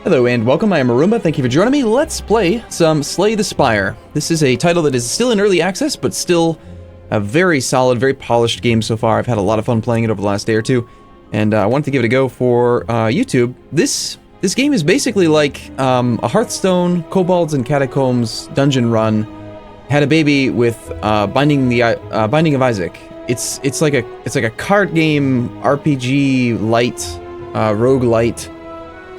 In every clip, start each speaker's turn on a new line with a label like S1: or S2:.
S1: Hello and welcome, I am Arumba, thank you for joining me. Let's play some Slay the Spire. This is a title that is still in early access, but still a very solid, very polished game so far. I've had a lot of fun playing it over the last day or two, and I wanted to give it a go for YouTube. This game is basically like a Hearthstone, Kobolds and Catacombs dungeon run had a baby with Binding of Isaac. It's like a card game, RPG light, roguelite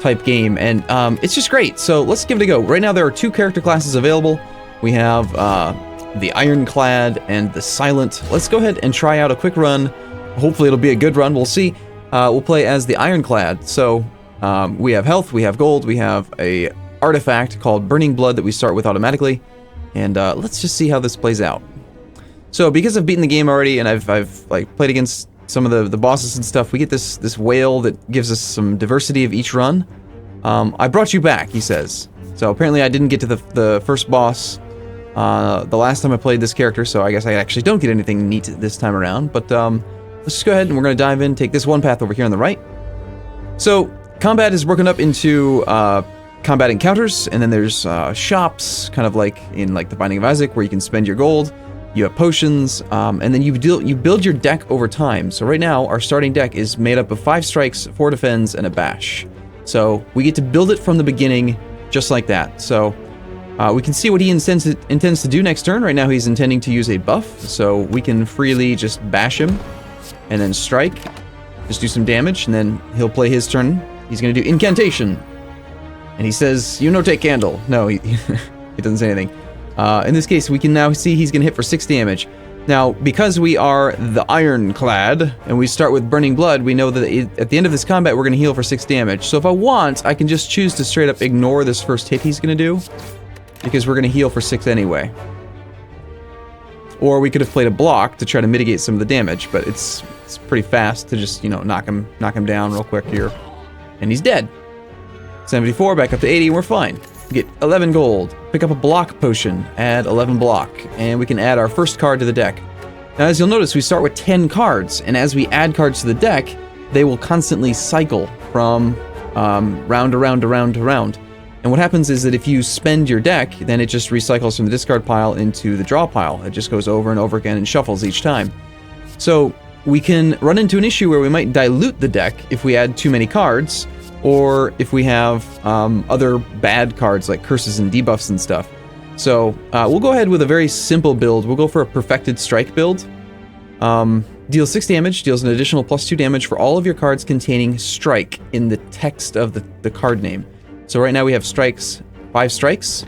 S1: type game, and it's just great. So let's give it a go. Right now there are two character classes available. We have the IronClad and the Silent. Let's go ahead and try out a quick run. Hopefully it'll be a good run. We'll see. We'll play as the IronClad. So we have health, we have gold, we have a artifact called Burning Blood that we start with automatically, and let's just see how this plays out. So because I've beaten the game already and I've like played against some of the bosses and stuff, we get this whale that gives us some diversity of each run. I brought you back, he says. So apparently I didn't get to the first boss the last time I played this character, so I guess I actually don't get anything neat this time around. But let's just go ahead and we're going to dive in, take this one path over here on the right. So combat is broken up into combat encounters, and then there's shops, kind of like in like the Binding of Isaac, where you can spend your gold. You have potions, and then you build your deck over time. So right now, our starting deck is made up of 5 strikes, 4 defends, and a bash. So we get to build it from the beginning, just like that. So we can see what he intends to do next turn. Right now, he's intending to use a buff, so we can freely just bash him, and then strike, just do some damage, and then he'll play his turn. He's going to do incantation, and he says, "You no take candle." No, he doesn't say anything. In this case, we can now see he's going to hit for 6 damage. Now, because we are the IronClad, and we start with Burning Blood, we know that at the end of this combat, we're going to heal for 6 damage. So if I want, I can just choose to straight up ignore this first hit he's going to do, because we're going to heal for 6 anyway. Or we could have played a block to try to mitigate some of the damage, but it's pretty fast to just, you know, knock him down real quick here. And he's dead. 74, back up to 80, and we're fine. Get 11 gold, pick up a block potion, add 11 block, and we can add our first card to the deck. Now, as you'll notice, we start with 10 cards, and as we add cards to the deck, they will constantly cycle from round to round to round to round. And what happens is that if you spend your deck, then it just recycles from the discard pile into the draw pile. It just goes over and over again and shuffles each time. So we can run into an issue where we might dilute the deck if we add too many cards, or if we have other bad cards like curses and debuffs and stuff. So we'll go ahead with a very simple build. We'll go for a Perfected Strike build. Deals 6 damage, deals an additional +2 damage for all of your cards containing strike in the text of the card name. So right now we have strikes, 5 strikes.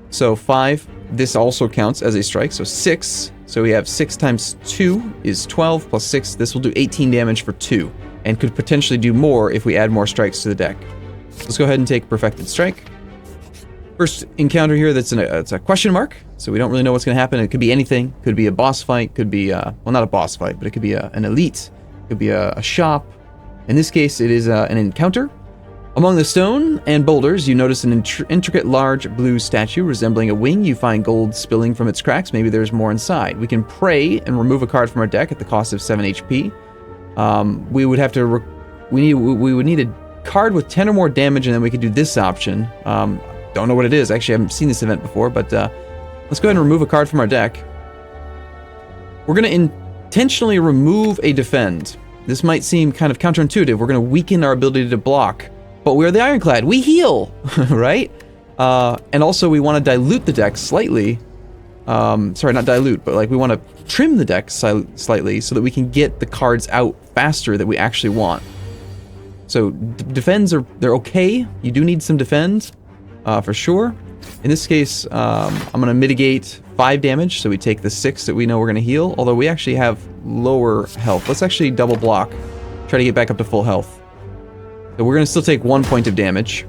S1: So 5, this also counts as a strike, so 6. So we have 6 times 2 is 12, plus 6, this will do 18 damage for 2. And could potentially do more if we add more strikes to the deck. Let's go ahead and take Perfected Strike. First encounter here, it's a question mark, so we don't really know what's going to happen. It could be anything. Could be a boss fight, could be, well, not a boss fight, but it could be an elite, could be a shop. In this case, it is an encounter. Among the stone and boulders, you notice an intricate large blue statue resembling a wing. You find gold spilling from its cracks. Maybe there's more inside. We can pray and remove a card from our deck at the cost of 7 HP. We would have to, we would need a card with 10 or more damage, and then we could do this option. Don't know what it is. Actually, I haven't seen this event before, but let's go ahead and remove a card from our deck. We're going to intentionally remove a defend. This might seem kind of counterintuitive. We're going to weaken our ability to block, but we're the IronClad. We heal, right? And also we want to dilute the deck slightly. Sorry, not dilute, but like we want to trim the deck slightly so that we can get the cards out faster that we actually want. So defends they're okay. You do need some defend, for sure. In this case, I'm going to mitigate 5 damage, so we take the 6 that we know we're going to heal, although we actually have lower health. Let's actually double block, try to get back up to full health. So we're going to still take 1 point of damage.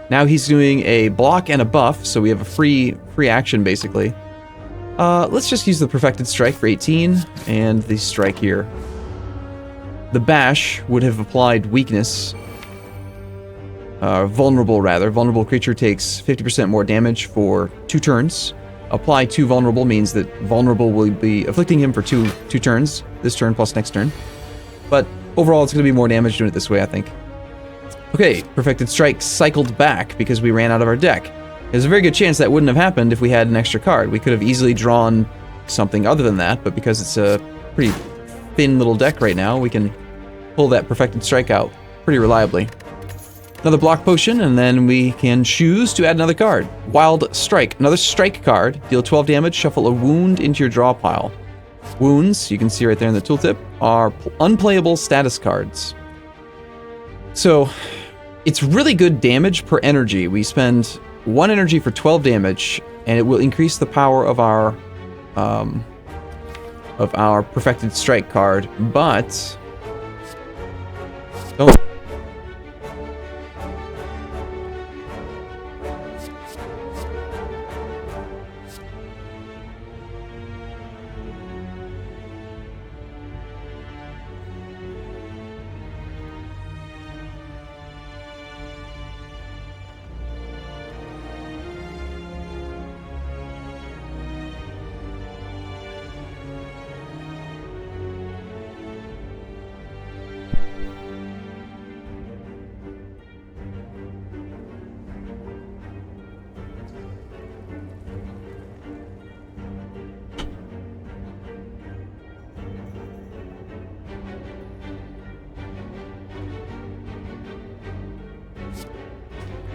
S1: Now he's doing a block and a buff, so we have a free action, basically. Let's just use the Perfected Strike for 18, and the strike here. The bash would have applied weakness. Vulnerable, rather. Vulnerable creature takes 50% more damage for 2 turns. Apply 2 vulnerable means that vulnerable will be afflicting him for two turns. This turn plus next turn. But overall, it's going to be more damage doing it this way, I think. Okay, Perfected Strike cycled back because we ran out of our deck. There's a very good chance that wouldn't have happened if we had an extra card. We could have easily drawn something other than that, but because it's a pretty thin little deck right now, we can pull that Perfected Strike out pretty reliably. Another block potion, and then we can choose to add another card. Wild Strike, another strike card. Deal 12 damage, shuffle a wound into your draw pile. Wounds, you can see right there in the tooltip, are unplayable status cards. So, it's really good damage per energy. We spend 1 energy for 12 damage, and it will increase the power of our Perfected Strike card, but don't.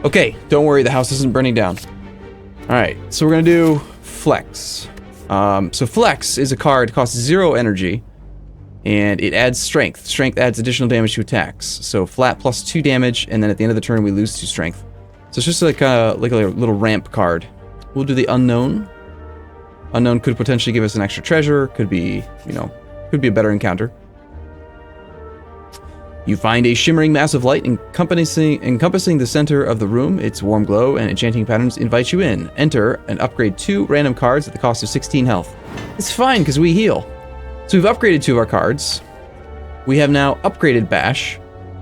S1: Okay, don't worry, the house isn't burning down. Alright, so we're gonna do Flex. So Flex is a card, costs 0 energy, and it adds Strength. Strength adds additional damage to attacks. So flat plus 2 damage, and then at the end of the turn we lose 2 Strength. So it's just like a little ramp card. We'll do the Unknown. Unknown could potentially give us an extra treasure, could be, could be a better encounter. You find a shimmering mass of light encompassing the center of the room. Its warm glow and enchanting patterns invite you in. Enter and upgrade 2 random cards at the cost of 16 health. It's fine, because we heal. So we've upgraded 2 of our cards. We have now upgraded Bash,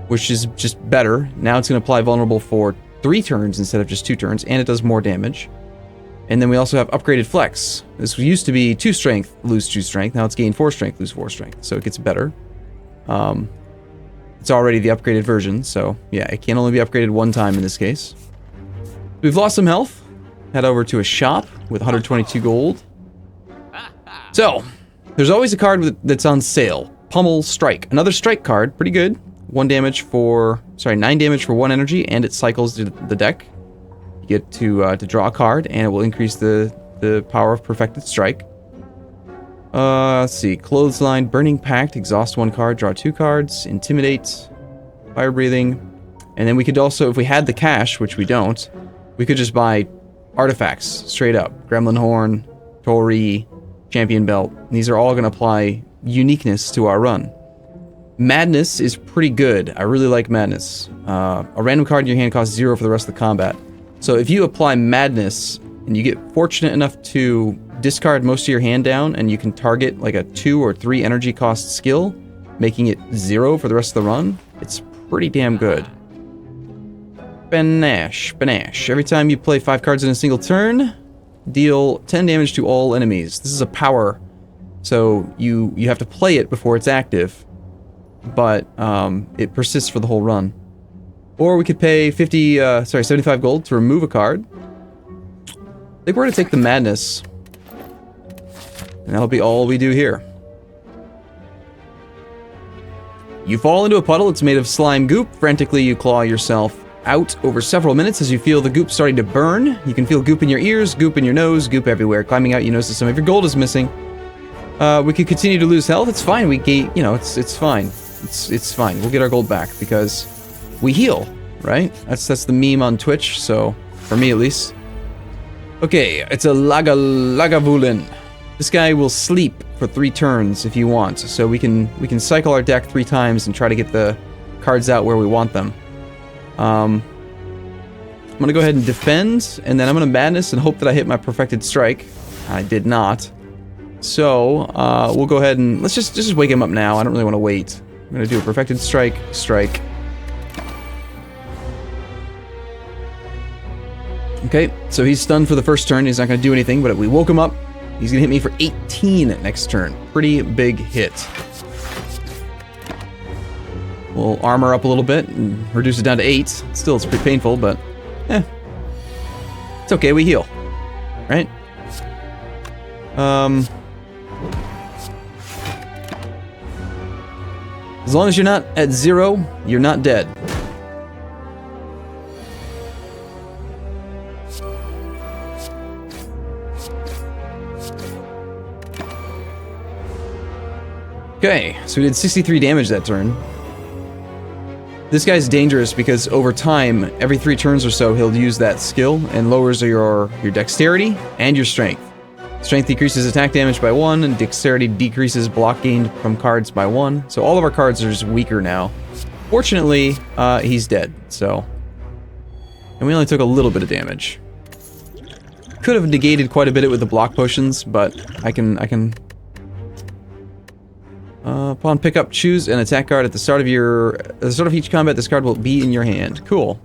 S1: which is just better. Now it's going to apply vulnerable for 3 turns instead of just 2 turns, and it does more damage. And then we also have upgraded Flex. This used to be 2 strength, lose 2 strength. Now it's gain 4 strength, lose 4 strength. So it gets better. It's already the upgraded version, so yeah, it can only be upgraded 1 time in this case. We've lost some health. Head over to a shop with 122 gold. So, there's always a card that's on sale. Pummel Strike. Another strike card, pretty good. 9 damage for 1 energy, and it cycles the deck. You get to draw a card, and it will increase the power of Perfected Strike. Let's see. Clothesline, Burning Pact, exhaust 1 card, draw 2 cards, Intimidate, Fire Breathing. And then we could also, if we had the cash, which we don't, we could just buy artifacts straight up. Gremlin Horn, Tori, Champion Belt. These are all going to apply uniqueness to our run. Madness is pretty good. I really like Madness. A random card in your hand costs 0 for the rest of the combat. So if you apply Madness, and you get fortunate enough to discard most of your hand down, and you can target like a 2 or 3 energy cost skill, making it 0 for the rest of the run, it's pretty damn good. Panache. Every time you play 5 cards in a single turn, deal 10 damage to all enemies. This is a power, so you have to play it before it's active, but it persists for the whole run. Or we could pay 75 gold to remove a card. I think we're going to take the Madness. And that'll be all we do here. You fall into a puddle. It's made of slime goop. Frantically, you claw yourself out over several minutes as you feel the goop starting to burn. You can feel goop in your ears, goop in your nose, goop everywhere. Climbing out, you notice that some of your gold is missing. We could continue to lose health. It's fine. We gain, it's fine. It's fine. We'll get our gold back because we heal, right? That's the meme on Twitch, so for me at least. Okay, it's a Lagavulin. This guy will sleep for 3 turns if you want, so we can cycle our deck 3 times and try to get the cards out where we want them. I'm gonna go ahead and defend, and then I'm gonna Madness and hope that I hit my Perfected Strike. I did not. So, we'll go ahead and let's just wake him up now. I don't really want to wait. I'm gonna do a Perfected Strike. Okay, so he's stunned for the first turn. He's not going to do anything, but we woke him up. He's going to hit me for 18 next turn. Pretty big hit. We'll armor up a little bit and reduce it down to 8. Still, it's pretty painful, but it's okay, we heal. Right? As long as you're not at 0, you're not dead. Okay, so we did 63 damage that turn. This guy's dangerous because over time, every 3 turns or so, he'll use that skill and lowers your dexterity and your strength. Strength decreases attack damage by 1, and dexterity decreases block gained from cards by 1. So all of our cards are just weaker now. Fortunately, he's dead, so... And we only took a little bit of damage. Could have negated quite a bit with the block potions, but I can... upon pickup, choose an attack card at the start of each combat. This card will be in your hand. Cool.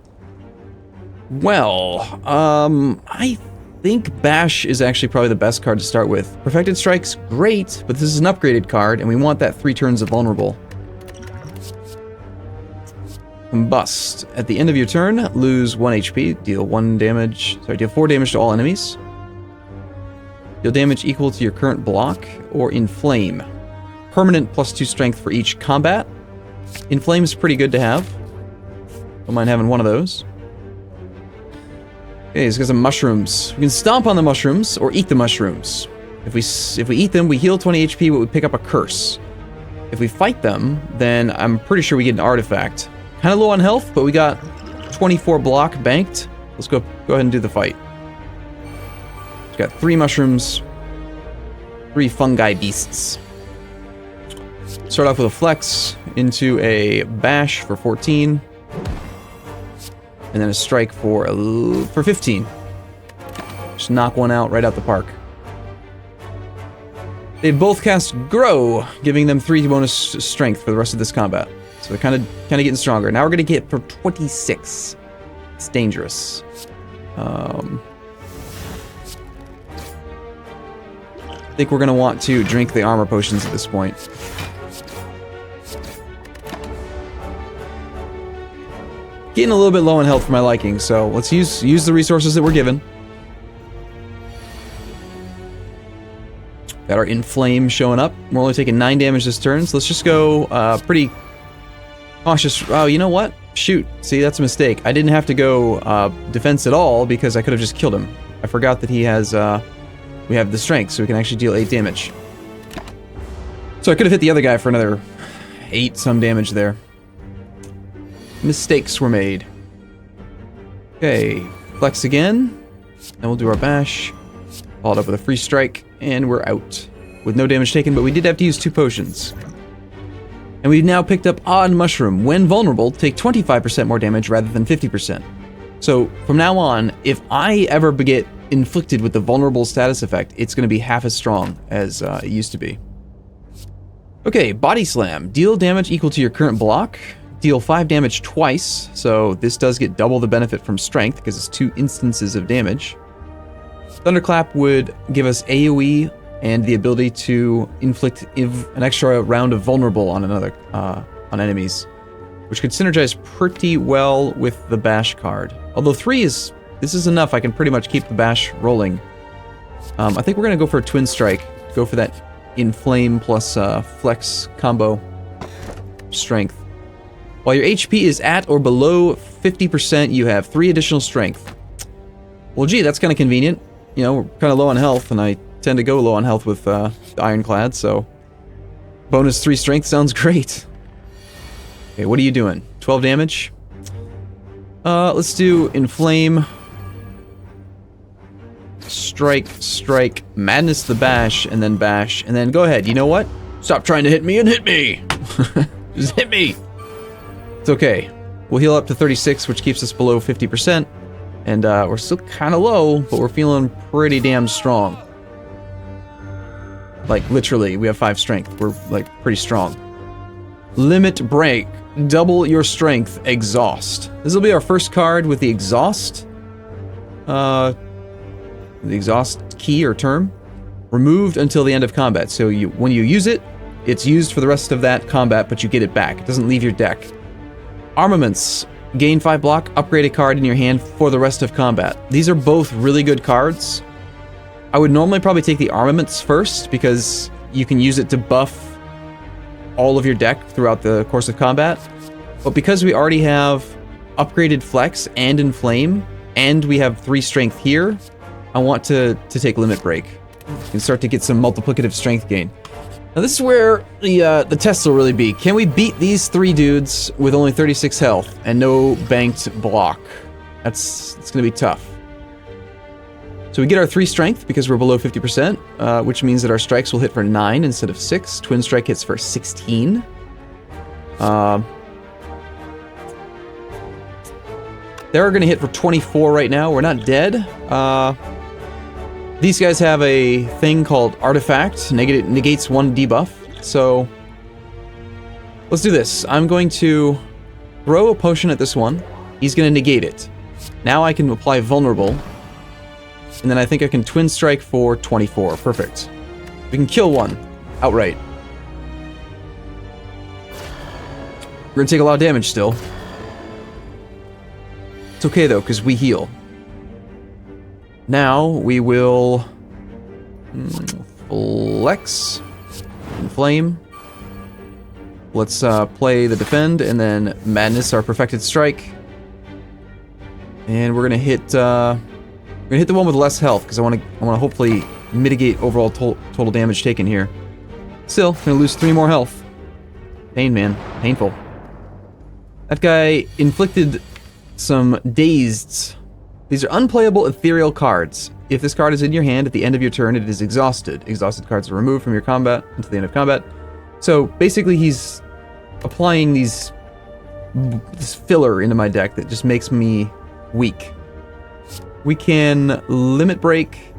S1: Well, I think Bash is actually probably the best card to start with. Perfected Strike's great, but this is an upgraded card, and we want that 3 turns of vulnerable. Combust. At the end of your turn, lose 1 HP, deal 4 damage to all enemies. Deal damage equal to your current block, or Inflame. Permanent +2 strength for each combat. Inflame is pretty good to have. Don't mind having one of those. Okay, let's get some mushrooms. We can stomp on the mushrooms or eat the mushrooms. If we eat them, we heal 20 HP, but we pick up a curse. If we fight them, then I'm pretty sure we get an artifact. Kind of low on health, but we got 24 block banked. Let's go ahead and do the fight. We've got 3 mushrooms, 3 fungi beasts. Start off with a flex into a bash for 14. And then a strike for 15. Just knock one out right out the park. They both cast Grow, giving them 3 bonus strength for the rest of this combat. So they're kind of getting stronger. Now we're going to get for 26. It's dangerous. I think we're going to want to drink the armor potions at this point. Getting a little bit low in health for my liking, so let's use the resources that we're given. Got our Inflame showing up. We're only taking 9 damage this turn, so let's just go pretty cautious. Oh, you know what? Shoot. See, that's a mistake. I didn't have to go defense at all because I could have just killed him. I forgot that he has... we have the strength, so we can actually deal 8 damage. So I could have hit the other guy for another 8 some damage there. Mistakes were made. Okay, flex again. Then we'll do our bash. Followed up with a free strike, and we're out. With no damage taken, but we did have to use 2 potions. And we've now picked up Odd Mushroom. When vulnerable, take 25% more damage rather than 50%. So, from now on, if I ever get inflicted with the vulnerable status effect, it's going to be half as strong as it used to be. Okay, Body Slam. Deal damage equal to your current block. Deal 5 damage twice, so this does get double the benefit from strength because it's 2 instances of damage. Thunderclap would give us AoE and the ability to inflict an extra round of vulnerable on on enemies, which could synergize pretty well with the bash card. Although this is enough, I can pretty much keep the bash rolling. I think we're gonna go for a twin strike. Go for that Inflame plus flex combo strength. While your HP is at or below 50%, you have 3 additional strength. Well, gee, that's kind of convenient. You know, we're kind of low on health, and I tend to go low on health with the IronClad, so... bonus 3 strength sounds great. Okay, what are you doing? 12 damage? Let's do Inflame. Strike, Madness the bash, and then go ahead. You know what? Stop trying to hit me and hit me! Just hit me! It's okay. We'll heal up to 36, which keeps us below 50%. And we're still kind of low, but we're feeling pretty damn strong. Like, literally, we have 5 strength. We're, like, pretty strong. Limit Break. Double your strength. Exhaust. This will be our first card with the Exhaust. The Exhaust key or term. Removed until the end of combat. So when you use it, it's used for the rest of that combat, but you get it back. It doesn't leave your deck. Armaments. Gain 5 block, upgrade a card in your hand for the rest of combat. These are both really good cards. I would normally probably take the Armaments first because you can use it to buff all of your deck throughout the course of combat. But because we already have upgraded Flex and Inflame, and we have 3 strength here, I want to take Limit Break and start to get some multiplicative strength gain. Now this is where the test will really be. Can we beat these 3 dudes with only 36 health and no banked block? It's going to be tough. So we get our 3 strength because we're below 50%, which means that our strikes will hit for 9 instead of 6. Twin strike hits for 16. They're going to hit for 24 right now. We're not dead. These guys have a thing called Artifact. Negates 1 debuff. So let's do this. I'm going to throw a potion at this one. He's going to negate it. Now I can apply Vulnerable. And then I think I can Twin Strike for 24. Perfect. We can kill one outright. We're going to take a lot of damage still. It's okay though, because we heal. Now we will Flex, Inflame. Let's play the Defend, and then Madness, our Perfected Strike. And we're gonna hit the one with less health because I want to hopefully mitigate overall total damage taken here. Still, gonna lose 3 more health. Pain, man, painful. That guy inflicted some Dazed. These are unplayable ethereal cards. If this card is in your hand at the end of your turn, it is exhausted. Exhausted cards are removed from your combat until the end of combat. So basically he's applying this filler into my deck that just makes me weak. We can Limit Break.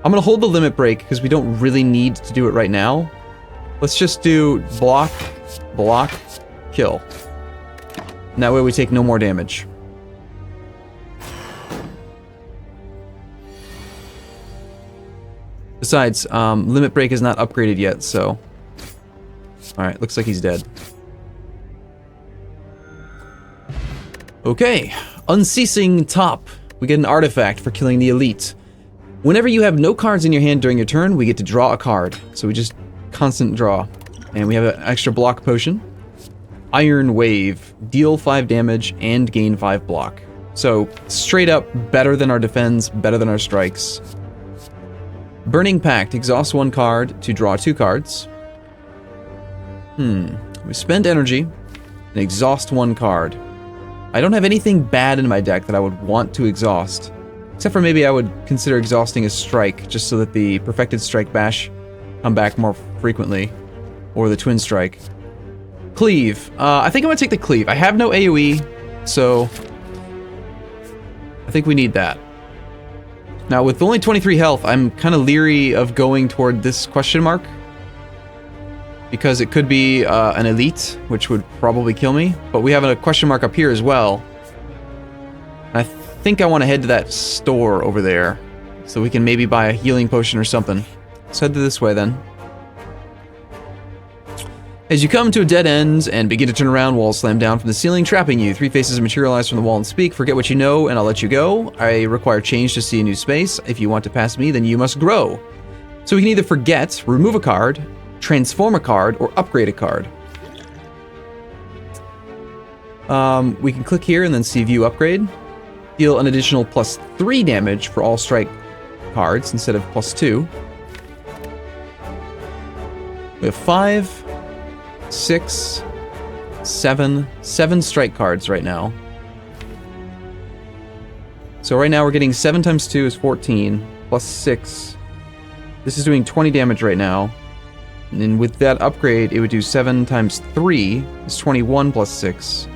S1: I'm going to hold the Limit Break because we don't really need to do it right now. Let's just do block, block, kill. And that way we take no more damage. Besides, Limit Break is not upgraded yet, so... Alright, looks like he's dead. Okay, Unceasing Top. We get an artifact for killing the elite. Whenever you have no cards in your hand during your turn, we get to draw a card. So we just constant draw. And we have an extra block potion. Iron Wave. Deal 5 damage and gain 5 block. So, straight up, better than our defends, better than our strikes. Burning Pact. Exhaust 1 card to draw 2 cards. We spend energy and exhaust 1 card. I don't have anything bad in my deck that I would want to exhaust. Except for maybe I would consider exhausting a strike, just so that the Perfected Strike Bash come back more frequently. Or the Twin Strike. Cleave. I think I'm going to take the Cleave. I have no AoE, so I think we need that. Now, with only 23 health, I'm kind of leery of going toward this question mark. Because it could be an elite, which would probably kill me. But we have a question mark up here as well. I think I want to head to that store over there. So we can maybe buy a healing potion or something. Let's head to this way then. As you come to a dead end and begin to turn around, walls slam down from the ceiling, trapping you. 3 faces materialize from the wall and speak. Forget what you know, and I'll let you go. I require change to see a new space. If you want to pass me, then you must grow. So we can either forget, remove a card, transform a card, or upgrade a card. We can click here and then see View Upgrade. Deal an additional +3 damage for all strike cards instead of +2. We have 5... 6, 7 strike cards right now. So right now we're getting 7 times 2 is 14, plus 6. This is doing 20 damage right now. And then with that upgrade, it would do 7 times 3 is 21 plus 6.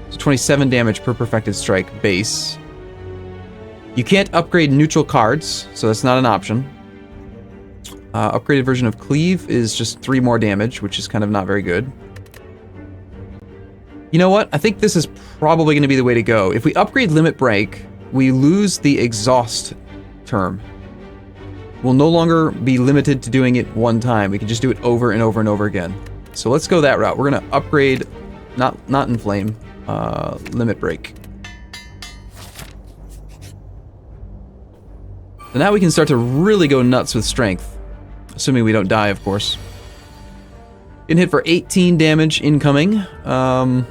S1: So 27 damage per Perfected Strike base. You can't upgrade neutral cards, so that's not an option. Upgraded version of Cleave is just 3 more damage, which is kind of not very good. You know what? I think this is probably going to be the way to go. If we upgrade Limit Break, we lose the exhaust term. We'll no longer be limited to doing it one time. We can just do it over and over and over again. So let's go that route. We're gonna upgrade, not Inflame, Limit Break. So now we can start to really go nuts with Strength. Assuming we don't die, of course. Getting hit for 18 damage incoming. I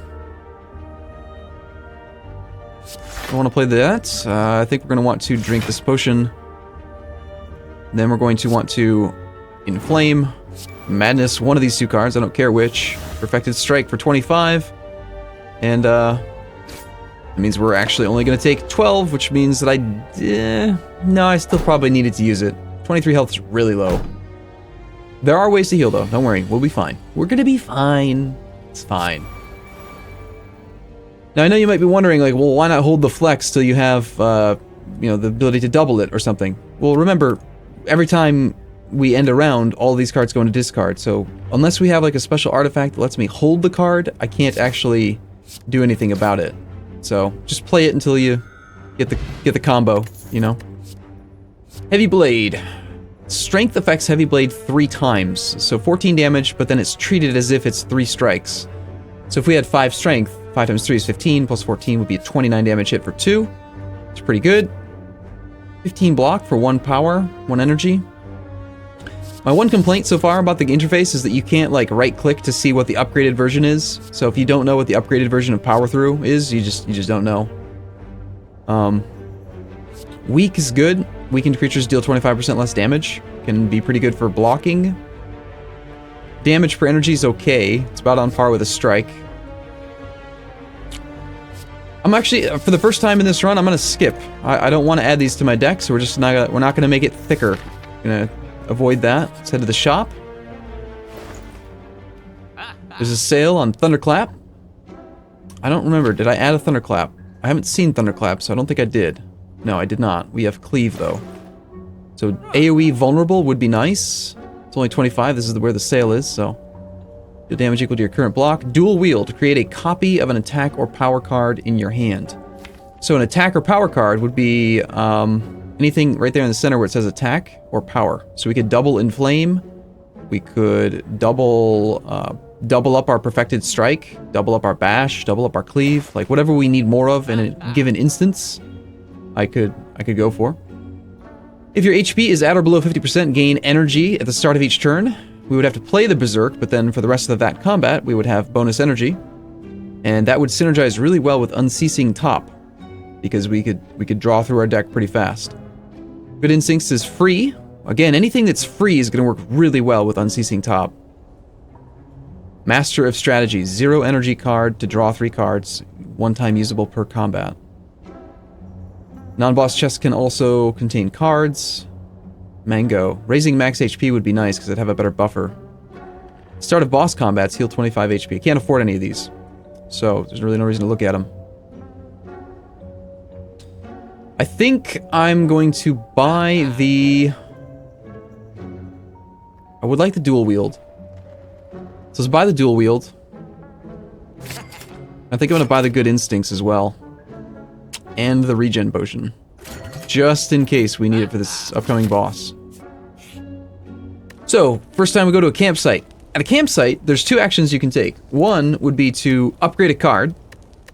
S1: want to play that. I think we're going to want to drink this potion. Then we're going to want to Inflame, Madness, one of these two cards, I don't care which. Perfected Strike for 25. And that means we're actually only going to take 12, which means that no, I still probably needed to use it. 23 health is really low. There are ways to heal, though. Don't worry. We'll be fine. We're going to be fine. It's fine. Now, I know you might be wondering, like, well, why not hold the flex till you have, the ability to double it or something? Well, remember, every time we end a round, all these cards go into discard. So, unless we have, like, a special artifact that lets me hold the card, I can't actually do anything about it. So, just play it until you get the combo, you know? Heavy Blade. Strength affects Heavy Blade 3 times, so 14 damage, but then it's treated as if it's 3 strikes. So if we had 5 strength, 5 times 3 is 15, plus 14 would be a 29 damage hit for 2. It's pretty good. 15 block for 1 power, 1 energy. My one complaint so far about the interface is that you can't, like, right-click to see what the upgraded version is. So if you don't know what the upgraded version of Power Through is, you just don't know. Weak is good. Weakened creatures deal 25% less damage. Can be pretty good for blocking. Damage per energy is okay. It's about on par with a strike. I'm actually, for the first time in this run, I'm gonna skip. I don't want to add these to my deck, so we're not gonna make it thicker. Gonna avoid that. Let's head to the shop. There's a sale on Thunderclap. I don't remember. Did I add a Thunderclap? I haven't seen Thunderclap, so I don't think I did. No, I did not. We have Cleave, though. So AoE Vulnerable would be nice. It's only 25. This is where the sale is, so... Deal damage equal to your current block. Dual Wield. Create a copy of an attack or power card in your hand. So an attack or power card would be anything right there in the center where it says attack or power. So we could double Inflame. We could double up our Perfected Strike. Double up our Bash. Double up our Cleave. Like, whatever we need more of in a given instance, I could go for. If your HP is at or below 50%, gain energy at the start of each turn. We would have to play the Berserk, but then for the rest of that combat, we would have bonus energy. And that would synergize really well with Unceasing Top, because we could draw through our deck pretty fast. Good Instincts is free. Again, anything that's free is going to work really well with Unceasing Top. Master of Strategy, 0 energy card to draw 3 cards, 1 time usable per combat. Non-boss chests can also contain cards. Mango. Raising max HP would be nice because it'd have a better buffer. Start of boss combats, heal 25 HP. I can't afford any of these, so there's really no reason to look at them. I think I'm going to buy the... I would like the Dual Wield. So let's buy the Dual Wield. I think I'm going to buy the Good Instincts as well. And the Regen Potion. Just in case we need it for this upcoming boss. So, first time we go to a campsite. At a campsite, there's 2 actions you can take. One would be to upgrade a card.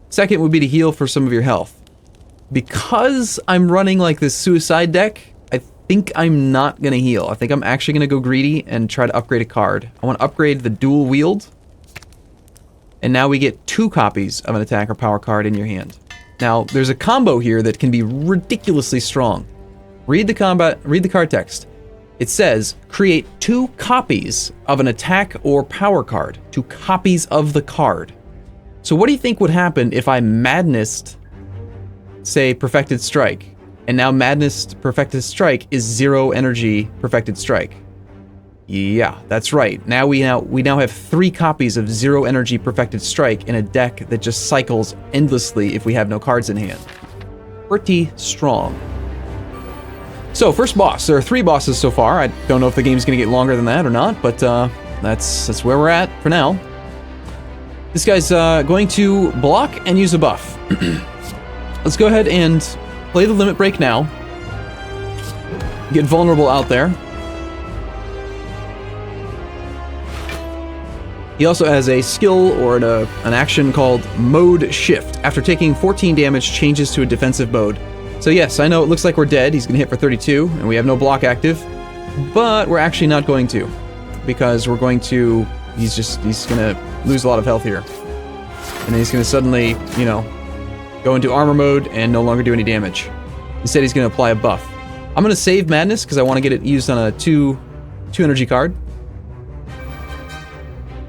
S1: Second would be to heal for some of your health. Because I'm running like this suicide deck, I think I'm not going to heal. I think I'm actually going to go greedy and try to upgrade a card. I want to upgrade the Dual Wield. And now we get 2 copies of an attack or power card in your hand. Now, there's a combo here that can be ridiculously strong. Read the card text. It says, create 2 copies of an attack or power card. 2 copies of the card. So what do you think would happen if I Madnessed, say, Perfected Strike, and now Madnessed Perfected Strike is 0 energy Perfected Strike? Yeah, that's right. Now we now have 3 copies of 0 energy Perfected Strike in a deck that just cycles endlessly if we have no cards in hand. Pretty strong. So, first boss. There are 3 bosses so far. I don't know if the game's going to get longer than that or not, but that's where we're at for now. This guy's going to block and use a buff. Let's go ahead and play the Limit Break now. Get vulnerable out there. He also has a skill or an action called Mode Shift. After taking 14 damage, changes to a defensive mode. So yes, I know it looks like we're dead. He's going to hit for 32, and we have no block active. But we're actually not going to. Because we're going to... He's going to lose a lot of health here. And then he's going to suddenly, you know, go into armor mode and no longer do any damage. Instead, he's going to apply a buff. I'm going to save Madness because I want to get it used on a 2 energy card.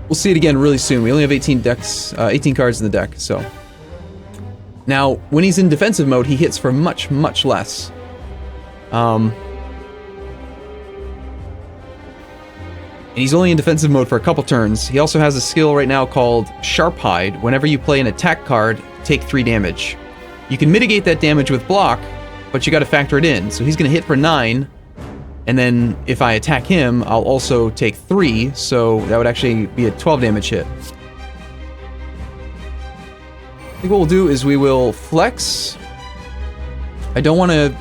S1: We'll see it again really soon. We only have 18 cards in the deck, so... Now, when he's in defensive mode, he hits for much, much less. And he's only in defensive mode for a couple turns. He also has a skill right now called Sharp Hide. Whenever you play an attack card, take 3 damage. You can mitigate that damage with block, but you gotta factor it in. So he's gonna hit for 9, and then if I attack him, I'll also take 3, so that would actually be a 12 damage hit. I think what we'll do is we will flex. I don't want to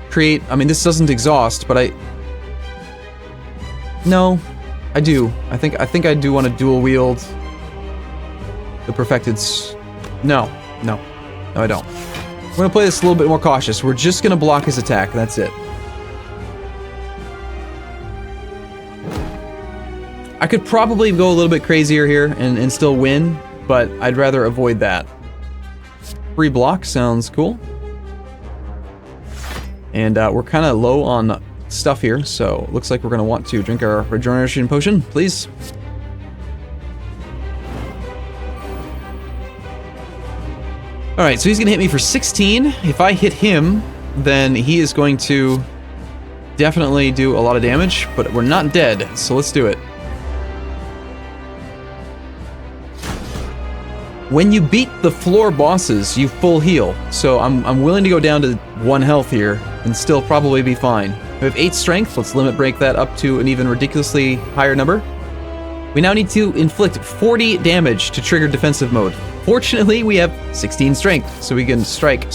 S1: create... I mean, this doesn't exhaust, but No, I do. I think I do want to dual wield the Perfected... No, I don't. We're going to play this a little bit more cautious. We're just going to block his attack, that's it. I could probably go a little bit crazier here and still win, but I'd rather avoid that. Free block sounds cool. And we're kind of low on stuff here, so looks like we're going to want to drink our regeneration potion, please. Alright, so he's going to hit me for 16. If I hit him, then he is going to definitely do a lot of damage, but we're not dead, so let's do it. When you beat the floor bosses, you full heal, so I'm willing to go down to 1 health here and still probably be fine. We have 8 strength, let's limit break that up to an even ridiculously higher number. We now need to inflict 40 damage to trigger defensive mode. Fortunately, we have 16 strength, so we can strike,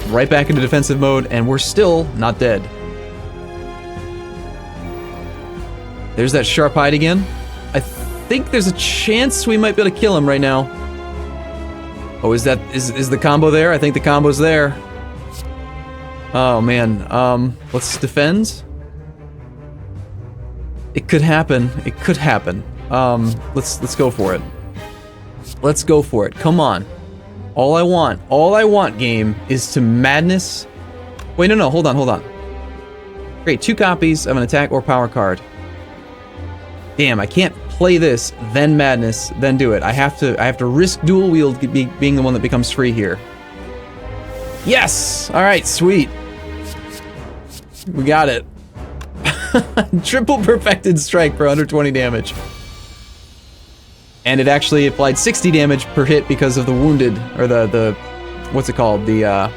S1: right back into defensive mode, and we're still not dead. There's that Sharp Hide again. I think there's a chance we might be able to kill him right now. Oh, is the combo there? I think the combo's there. Oh man, let's defend. It could happen. It could happen. Let's go for it. Let's go for it. Come on. All I want, game, is to Madness. Wait, no, hold on. Great, 2 copies of an attack or power card. Damn, I can't play this, then Madness, then do it. I have to risk dual wield being the one that becomes free here. Yes! Alright, sweet. We got it. Triple Perfected Strike for under 20 damage. And it actually applied 60 damage per hit because of the wounded, or the what's it called? The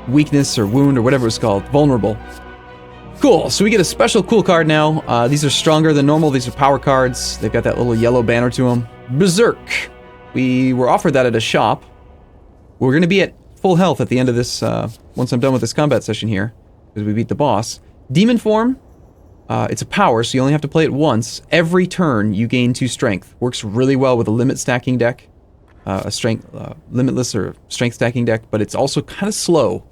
S1: weakness or wound or whatever it's called. Vulnerable. Cool, so we get a special cool card now. These are stronger than normal. These are power cards. They've got that little yellow banner to them. Berserk. We were offered that at a shop. We're going to be at full health at the end of this, once I'm done with this combat session here, because we beat the boss. Demon form. It's a power, so you only have to play it once. Every turn, you gain 2 strength. Works really well with a limit stacking deck. A strength, limitless or strength stacking deck, but it's also kind of slow.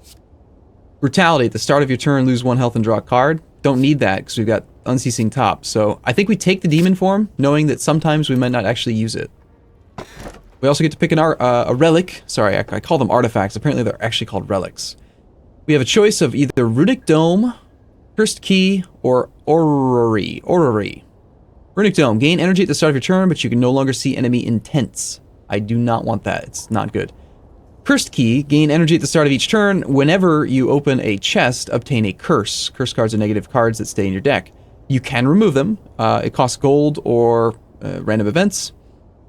S1: Brutality, at the start of your turn, lose 1 health and draw a card. Don't need that, because we've got Unceasing Top. So I think we take the demon form, knowing that sometimes we might not actually use it. We also get to pick a relic. Sorry, I call them artifacts. Apparently they're actually called relics. We have a choice of either Runic Dome, Cursed Key, or Orrery. Runic Dome. Gain energy at the start of your turn, but you can no longer see enemy intents. I do not want that. It's not good. Cursed Key. Gain energy at the start of each turn. Whenever you open a chest, obtain a curse. Curse cards are negative cards that stay in your deck. You can remove them. It costs gold or random events.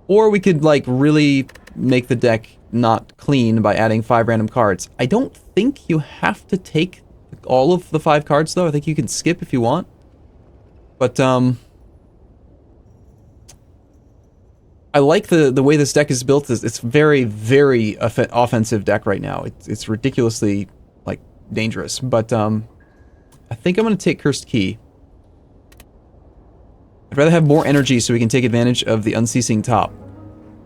S1: Or we could, like, really make the deck not clean by adding 5 random cards. I don't think you have to take all of the 5 cards, though. I think you can skip if you want. But, I like the way this deck is built. It's very, very offensive deck right now. It's ridiculously, like, dangerous. But, I think I'm going to take Cursed Key. I'd rather have more energy so we can take advantage of the unceasing top.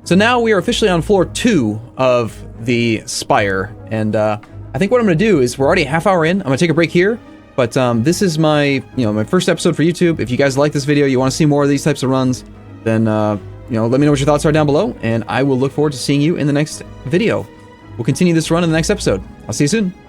S1: So now we are officially on floor 2 of the Spire, and I think what I'm going to do is we're already a half hour in. I'm going to take a break here, but this is my my first episode for YouTube. If you guys like this video, you want to see more of these types of runs, then let me know what your thoughts are down below, and I will look forward to seeing you in the next video. We'll continue this run in the next episode. I'll see you soon.